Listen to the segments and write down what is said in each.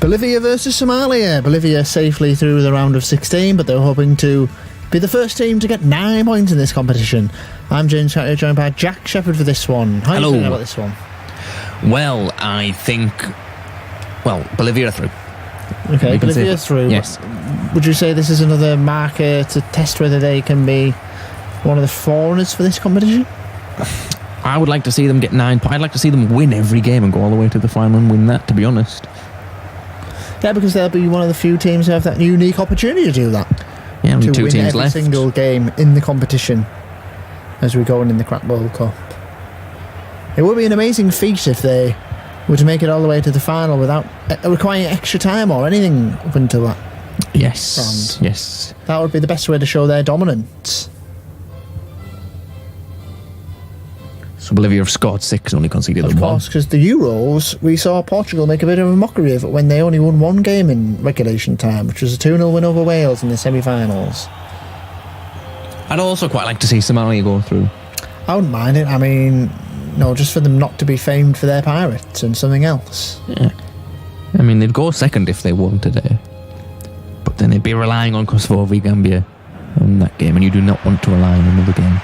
Bolivia versus Somalia. Bolivia safely through the round of 16, but they're hoping to be the first team to get 9 points in this competition. I'm James Carter, joined by Jack Shepherd for this one. How are you feeling about this one? Well, I think... Well, Bolivia are through. Okay, Bolivia through. Yes. Would you say this is another marker to test whether they can be one of the foreigners for this competition? I would like to see them get 9 points. I'd like to see them win every game and go all the way to the final and win that, to be honest. Yeah, because they'll be one of the few teams who have that unique opportunity to do that. Yeah, only 2 win teams every left. Single game in the competition as we go in the Crack World Cup. It would be an amazing feat if they were to make it all the way to the final without requiring extra time or anything up until that. Yes, round. yes. That would be the best way to show their dominance. So Bolivia have scored 6, only conceded Of them course, because the Euros, we saw Portugal make a bit of a mockery of it when they only won 1 game in regulation time, which was a 2-0 win over Wales in the semi-finals. I'd also quite like to see Somalia go through. I wouldn't mind it. I mean, no, just for them not to be famed for their pirates and something else. Yeah. I mean, they'd go second if they won today. But then they'd be relying on Kosovo v Gambia in that game, and you do not want to rely on another game.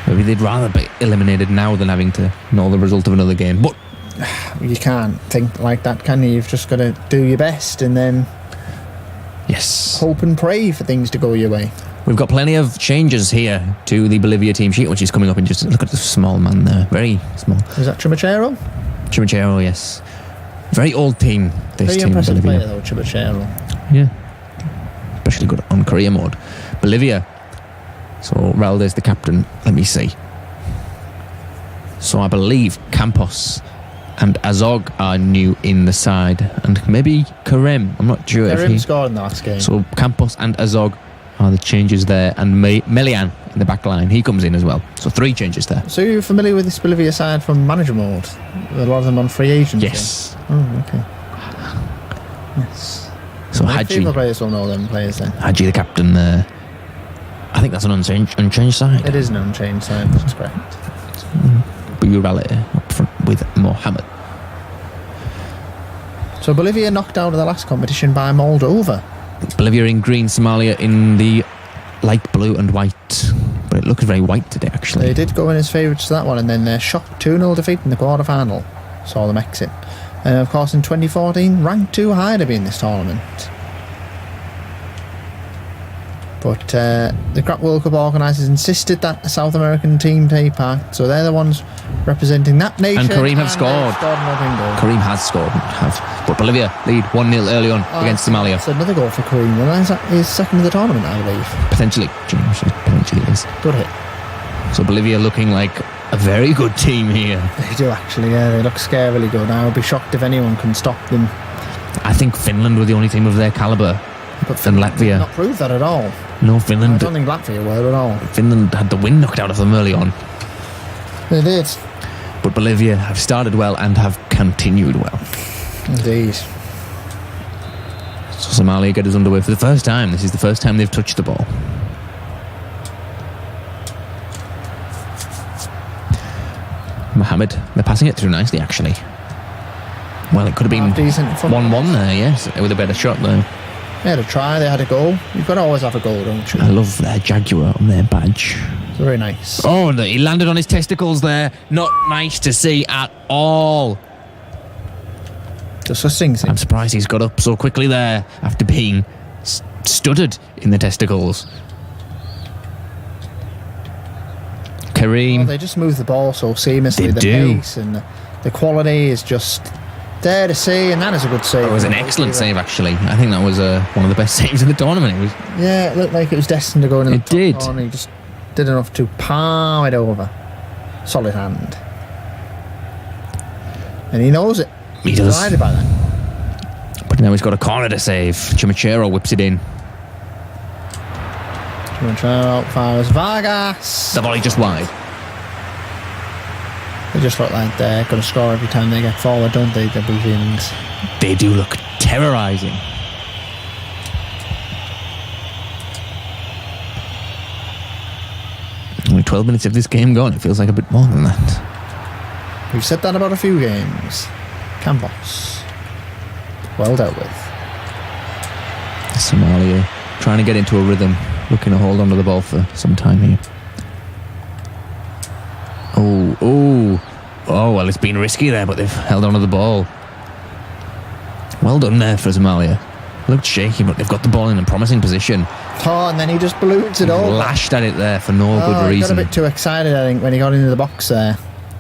Maybe they'd rather be eliminated now than having to know the result of another game. But you can't think like that, can you? You've just got to do your best and then hope and pray for things to go your way. We've got plenty of changes here to the Bolivia team sheet, which is coming up in just... Look at the small man there. Very small. Is that Chumachero? Chumachero, yes. Very old team, this Very team. impressive Bolivia. player, though, Chumachero. Yeah. Especially good on career mode. Bolivia. So, Ralde's the captain. Let me see. So, I believe Campos and Azog are new in the side. And maybe Kerem. I'm not sure if he... scored in the last game. So, Campos and Azog are the changes there. And Melian in the back line. He comes in as well. So, 3 changes there. So, you're familiar with this Bolivia side from manager mode? A lot of them on free agency? Yes. Oh, okay. Yes. So, Hadji. FIFA players will know them players then. Hadji, the captain there. I think that's an unchanged side. It is an unchanged side, that's correct. Burale up front with Mohammed. So Bolivia knocked out of the last competition by Moldova. Bolivia in green, Somalia in the light blue and white. But it looks very white today, actually. They did go in as favourites to that one, and then their shock 2-0 defeat in the quarter-final saw them exit. And of course in 2014, ranked too high to be in this tournament. But the Crack World Cup organisers insisted that a South American team take part, so they're the ones representing that nation. And Kareem have scored. Kareem has scored. But Bolivia lead 1-0 early on against Somalia. That's another goal for Kareem. And that's his second of the tournament, I believe. Potentially, James. Potentially is. Good hit. So Bolivia looking like a very good team here. They do actually, yeah. They look scarily good. I would be shocked if anyone can stop them. I think Finland were the only team of their calibre. But and Latvia did not prove that at all. No, Finland. I don't think Latvia were at all. Finland had the wind knocked out of them early on. They did. But Bolivia have started well and have continued well. Indeed. So Somalia get us underway for the first time. This is the first time they've touched the ball. Mohammed, they're passing it through nicely, actually. Well, it could have been 1-1 there, yes, with a better shot there. They had a try, they had a goal. You've got to always have a goal, don't you? I love their Jaguar on their badge. Very nice. Oh, he landed on his testicles there. Not nice to see at all. Disgusting. I'm surprised he's got up so quickly there after being studded in the testicles. Kareem. Well, they just move the ball so seamlessly. The pace and the quality is just there to see, and that is a good save. It was an excellent save, actually. I think that was one of the best saves in the tournament. Yeah, it looked like it was destined to go in. It did. He just did enough to palm it over. Solid hand. And he knows it. He does. Delighted by that. But now he's got a corner to save. Chumachero whips it in. Chumachero fires Vargas. The volley just wide. They just look like they're going to score every time they get forward, don't they, the Bolivians? They do look terrorising. Only 12 minutes of this game gone. It feels like a bit more than that. We've said that about a few games. Campos. Well dealt with. Somalia trying to get into a rhythm, looking to hold onto the ball for some time here. Oh, well, it's been risky there, but they've held onto the ball. Well done there for Somalia. Looked shaky, but they've got the ball in a promising position. Oh, and then he just balloons it over. Lashed at it there for no good He got reason. a bit too excited, I think, when he got into the box there.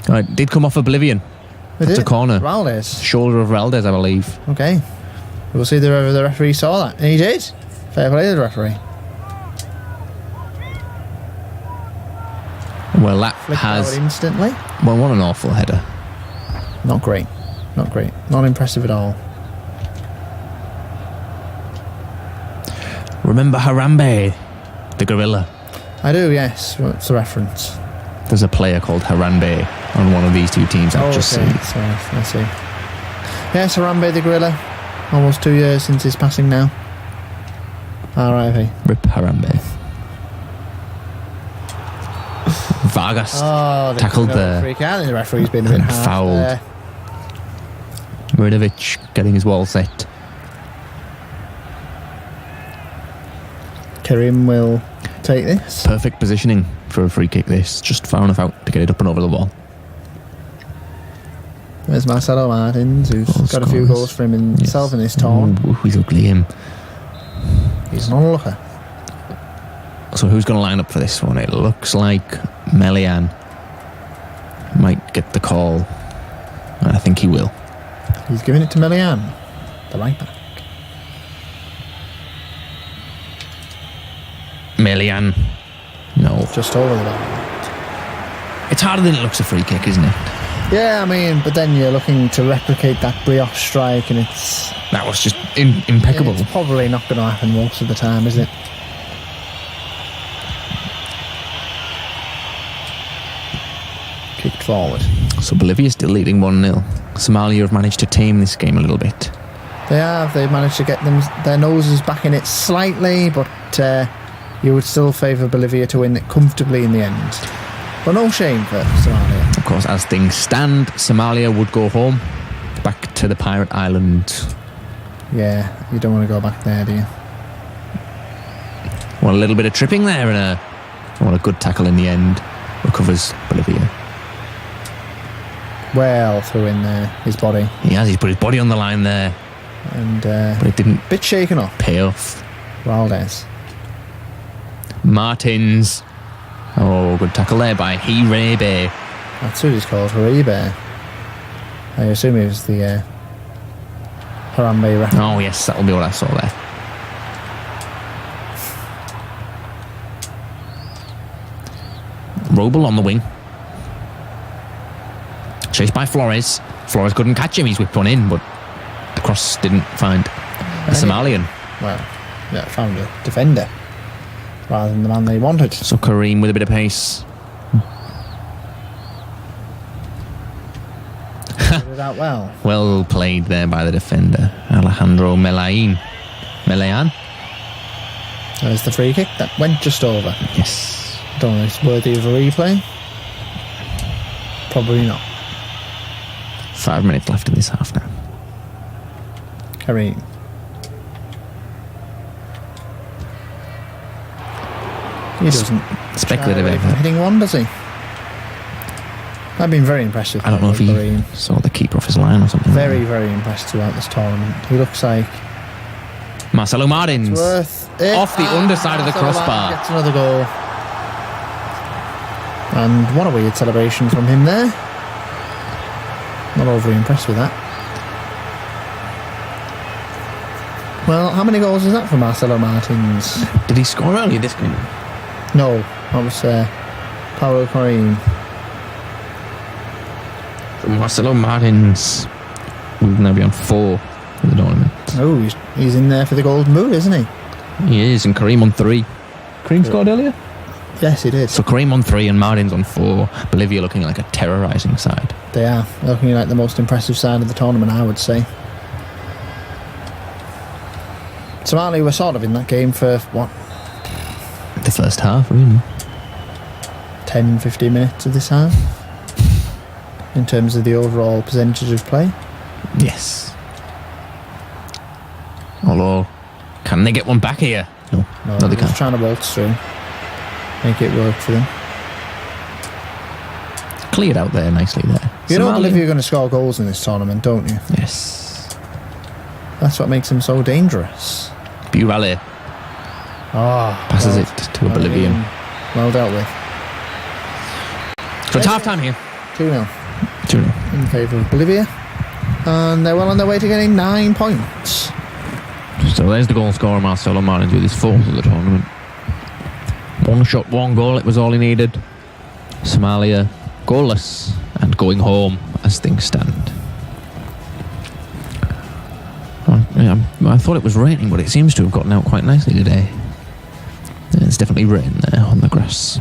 It did come off a Bolivian. It's a corner. Valdez. Shoulder of Valdez, I believe. Okay. We'll see whether the referee saw that. And he did. Fair play to the referee. Well, that Flicked out has... instantly. Well, what an awful header. Not great. Not great. Not impressive at all. Remember Harambe, the gorilla? I do, yes. What's the reference? There's a player called Harambe on one of these two teams. I've just seen. Sorry, I see. Yes, Harambe the gorilla. Almost 2 years since his passing now. R.I.P. Rip Harambe. Vargas tackled there. Freak out. The referee's been a bit And hard fouled. there. Muridovic getting his wall set. Karim will take this. Perfect positioning for a free kick this. Just far enough out to get it up and over the wall. There's Marcelo Martins, who's got a few goals for himself in this tournament. Ooh, he's ugly, him. He's an onlooker. So who's going to line up for this one? It looks like Melian might get the call. I think he will. He's giving it to Melian, the right back. Melian. No. Just over the line. It's harder than it looks a free kick, isn't it? Yeah, I mean, but then you're looking to replicate that brioche strike, and it's... That was just impeccable. It's probably not going to happen most of the time, is it? Kicked forward. So Bolivia still leading 1-0. Somalia have managed to tame this game a little bit. They have. They've managed to get their noses back in it slightly, but you would still favour Bolivia to win it comfortably in the end. But no shame for Somalia. Of course, as things stand, Somalia would go home, back to the Pirate Island. Yeah, you don't want to go back there, do you? Well, a little bit of tripping there and a good tackle in the end. Recovers Bolivia. Well threw in there, his body. He's put his body on the line there. And but it didn't bit shaken up. pay off. Valdez. Martins. Oh, good tackle there by Hirebe. That's who he's called, Haribe. I assume he was the Harambe referee. Oh, yes, that'll be what I saw there. Robel on the wing. Chased by Flores. Flores couldn't catch him. He's whipped one in, but the cross didn't find the Somalian. Well, yeah, found a defender rather than the man they wanted. So Kareem with a bit of pace. Did it out well. Well played there by the defender, Alejandro Melayan. There's the free kick that went just over. Yes. Don't know if it's worthy of a replay. Probably not. 5 minutes left in this half now. Kareem. He doesn't Speculative shy away from effort. hitting one, does he? I've been very impressed with I don't know if he Kareem. saw the keeper off his line or something. Very, very impressed throughout this tournament. He looks like Marcelo Martins. worth it. Off the underside of the Marcelo crossbar. Martins gets another goal. And what a weird celebration from him there. Not overly impressed with that. Well, how many goals is that for Marcelo Martins? Did he score earlier this game? No, that was Paulo Kareem. Marcelo Martins will now be on 4 in the tournament. Oh, he's in there for the golden boot, isn't he? He is, and Kareem on 3. Kareem scored earlier? Yes, he did. So Kareem on 3 and Martins on 4. Bolivia looking like a terrorising side. They are looking like the most impressive side of the tournament, I would say. Somalia were sort of in that game for, what, The first half, really. 10-15 minutes of this half? In terms of the overall percentage of play? Yes. Although, can they get one back here? No, No, they they're can't. just trying to waltz through. Make it work for them. Cleared out there nicely there. You know Somalia. Bolivia are going to score goals in this tournament, don't you? Yes. That's what makes them so dangerous. Burale passes it to a Bolivian. Well dealt with. So it's half time here. 2-0 2-0. in favour of Bolivia. And they're well on their way to getting 9 points. So there's the goal scorer, Marcelo Martins, with his 4th of the tournament. 1 shot, 1 goal, it was all he needed. Somalia goalless and going home as things stand. I thought it was raining, but it seems to have gotten out quite nicely today. It's definitely rain there on the grass.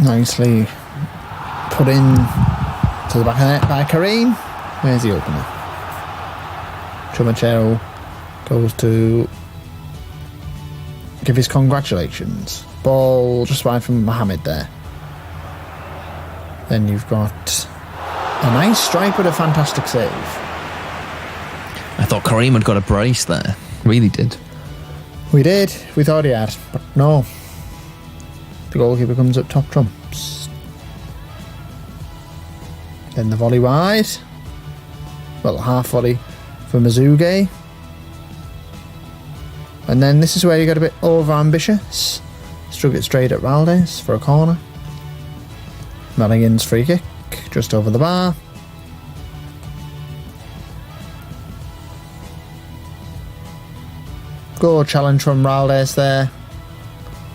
Nicely put in to the back of the net by Kareem. Where's the opener? Chumachero goes to give his congratulations. Ball just wide from Mohamed there. Then you've got a nice strike with a fantastic save. I thought Kareem had got a brace there. Really did. We did. We thought he had. But no. The goalkeeper comes up top trumps. Then the volley wide. Well, half volley for Mizuge. And then this is where you get a bit over ambitious. Struck it straight at Valdez for a corner. Madigan's free kick just over the bar. Good challenge from Valdez there,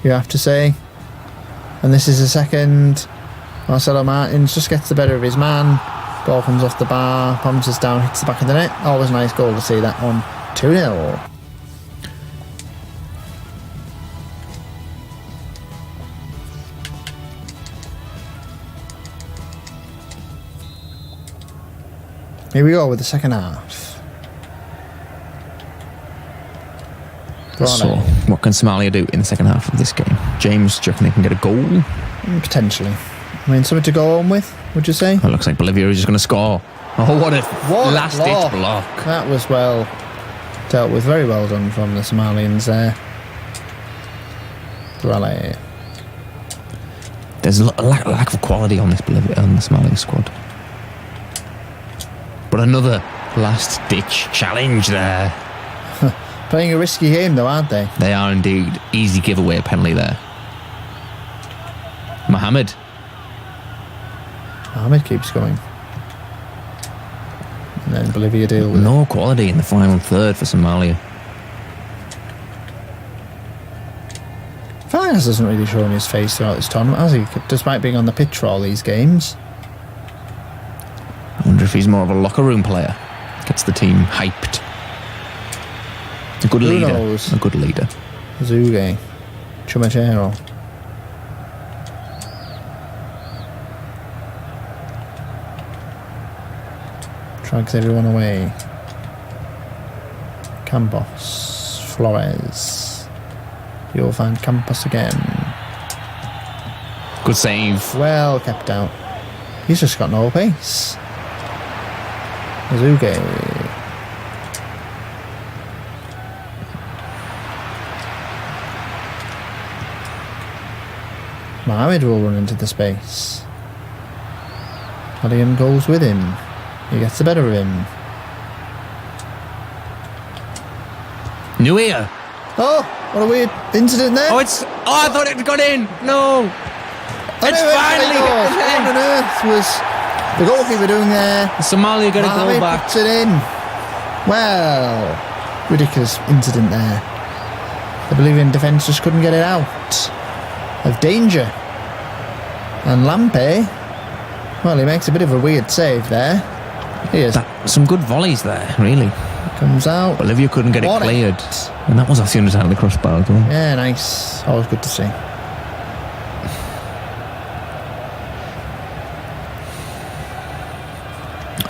you have to say. And this is the second. Marcelo Martins just gets the better of his man. Ball comes off the bar, bounces down, hits the back of the net. Always a nice goal to see that one. 2-0. Here we go with the second half. So, what can Somalia do in the second half of this game? James, do you reckon they can get a goal? Potentially. I mean, something to go on with, would you say? It looks like Bolivia is just going to score. Oh, what a last-ditch block. That was well dealt with. Very well done from the Somalians there. Raleigh. There's a lack of quality on this Bolivia and the Somali squad. But another last-ditch challenge there. Playing a risky game though, aren't they? They are indeed. Easy giveaway penalty there. Mohamed keeps going. And then Bolivia deal with no quality in the final third for Somalia. Fires hasn't really shown his face throughout this tournament, has he? Despite being on the pitch for all these games. I wonder if he's more of a locker room player. Gets the team hyped. A good leader. Knows? A good leader. Zuge. Chumachero. Drags everyone away. Campos. Flores. You'll find Campos again. Good save. Well kept out. He's just got no pace. Zuge. Mohamed will run into the space. Madigan goes with him. He gets the better of him. Nuia. Oh, what a weird incident there. Oh, I thought it had got in. No. It's finally What on earth was the goalkeeper doing there? Somalia got a goal Mohamed back. puts it in. Well, ridiculous incident there. The Bolivian defence just couldn't get it out of danger. And Lampe, well, he makes a bit of a weird save there. He is. Some good volleys there, really. Comes out. Bolivia couldn't get it Won cleared. And that was as soon as out of the crossbar as well. Yeah, nice. Always good to see.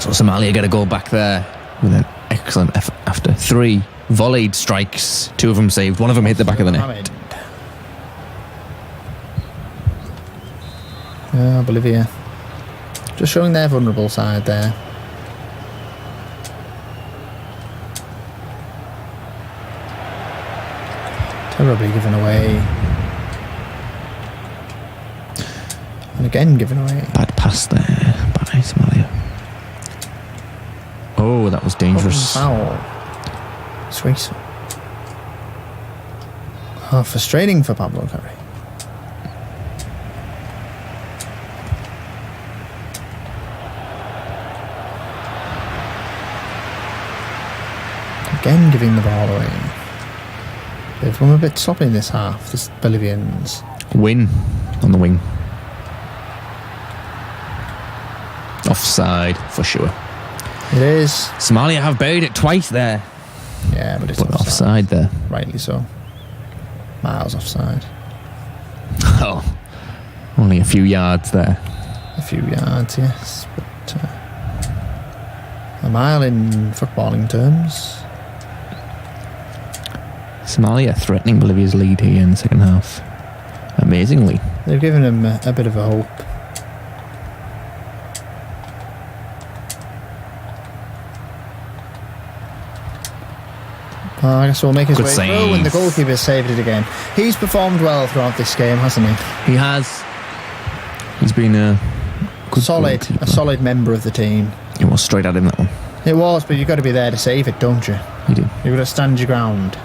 So Somalia get a goal back there with an excellent effort after 3 volleyed strikes. 2 of them saved. 1 of them hit the back of the net. Mohamed. Yeah, Bolivia. Just showing their vulnerable side there. Terribly given away. And again given away. Bad pass there by Somalia. Oh, that was dangerous. Foul. Sweet. Oh, frustrating for Pablo Curry. Again giving the ball away. They've come a bit sloppy in this half, the Bolivians. Win on the wing. Offside for sure. It is. Somalia have buried it twice there. Yeah, but it's offside there. Rightly so. Miles offside. Oh, only a few yards there. A few yards, yes. But a mile in footballing terms. Somalia threatening Bolivia's lead here in the second half. Amazingly. They've given him a bit of a hope. I guess we'll make his way through, and the goalkeeper saved it again. He's performed well throughout this game, hasn't he? He has. He's been a good solid member of the team. It was straight at him, that one. It was, but you've got to be there to save it, don't you? You do. You've got to stand your ground.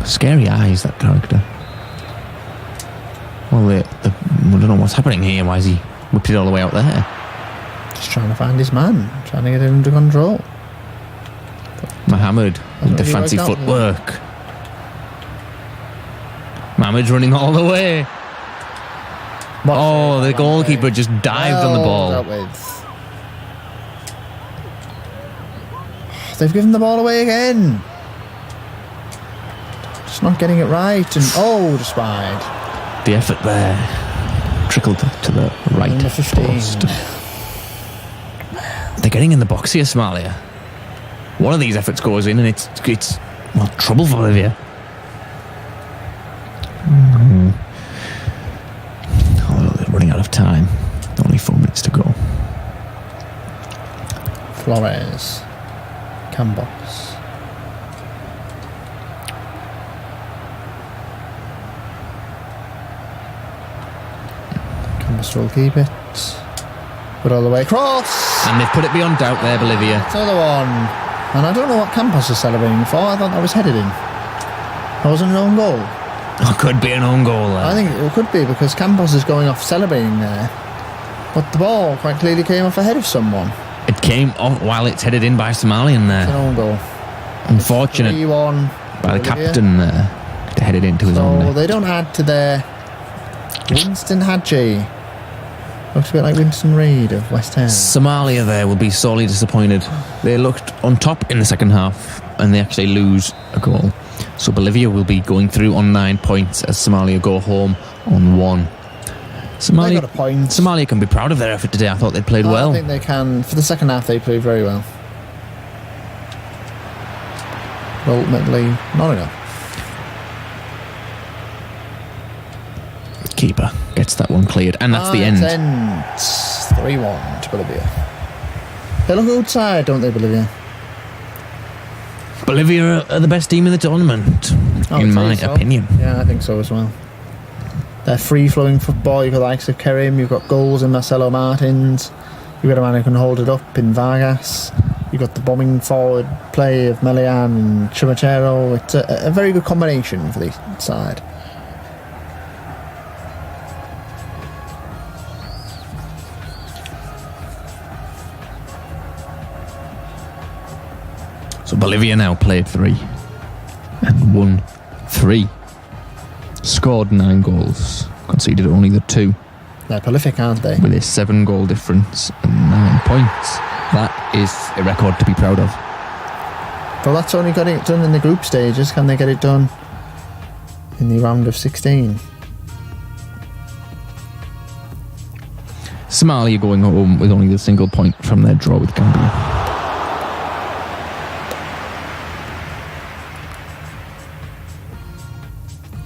Scary eyes, that character. Well, we don't know what's happening here. Why is he whipped it all the way out there? Just trying to find his man, trying to get him under control. Mohammed with the fancy footwork. Mohamed's running all the way. Oh, the goalkeeper just dived on the ball. They've given the ball away again. Just not getting it right, and just wide. The effort there trickled to the right. Number 15. Post. They're getting in the box here, Somalia. One of these efforts goes in, and it's trouble for Bolivia. Oh, they're running out of time. Only 4 minutes to go. Flores. Campos. Campos will keep it. Put all the way across. And they've put it beyond doubt there, Bolivia. It's another one. And I don't know what Campos is celebrating for. I thought that was headed in. That wasn't an own goal. Oh, could be an own goal there. I think it could be, because Campos is going off celebrating there. But the ball quite clearly came off ahead of someone. It came off while it's headed in by Somalian there. It's an own goal. Unfortunate 3-1 by the captain there to head it into his own net. So they don't add to their Winston Hadji. Looks a bit like Winston Reid of West Ham. Somalia there will be sorely disappointed. They looked on top in the second half, and they actually lose a goal. So Bolivia will be going through on 9 points as Somalia go home on 1. They got a point. Somalia can be proud of their effort today. I thought they played well. I think they can. For the second half, they played very well. But ultimately, not enough. Keeper gets that one cleared, and that's the end. 3-1 to Bolivia. They look outside, don't they, Bolivia? Bolivia are the best team in the tournament, in my opinion. Yeah, I think so as well. They're free-flowing football. You've got the likes of Kerim, you've got goals in Marcelo Martins, you've got a man who can hold it up in Vargas, you've got the bombing forward play of Melian and Chumachero. It's a very good combination for the side. So Bolivia now played 3 and won 3. Scored 9 goals, conceded only the 2. They're prolific, aren't they? With a 7-goal difference and 9 points. That is a record to be proud of. Well, that's only got it done in the group stages. Can they get it done in the round of 16? Somalia going home with only the single point from their draw with Gambia.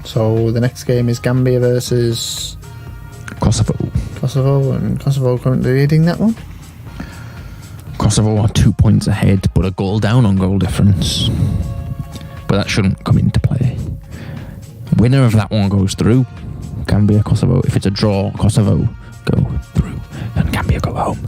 So the next game is Gambia versus Kosovo, and Kosovo currently leading that one. Kosovo are 2 points ahead, but a goal down on goal difference. but that shouldn't come into play. Winner of that one goes through. Gambia, Kosovo. If it's a draw, Kosovo go through, and Gambia go home.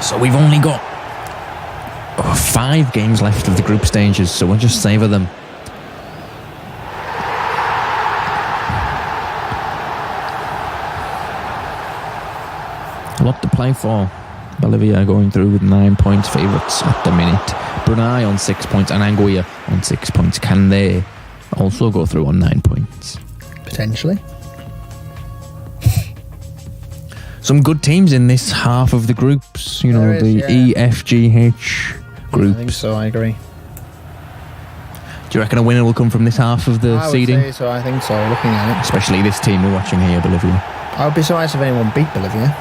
So we've only got 5 games left of the group stages, so we'll just savour them. A lot to play for. Bolivia going through with 9 points, favourites at the minute. Brunei on 6 points and Anguilla on 6 points. Can they also go through on 9 points? Potentially. Some good teams in this half of the groups. You know, There is, the yeah. E, F, G, H groups. I think so, I agree. Do you reckon a winner will come from this half of the I would seeding? say so, I think so, looking at it. Especially this team we're watching here, Bolivia. I would be surprised if anyone beat Bolivia.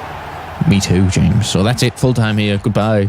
Me too, James. So that's it. Full time here. Goodbye.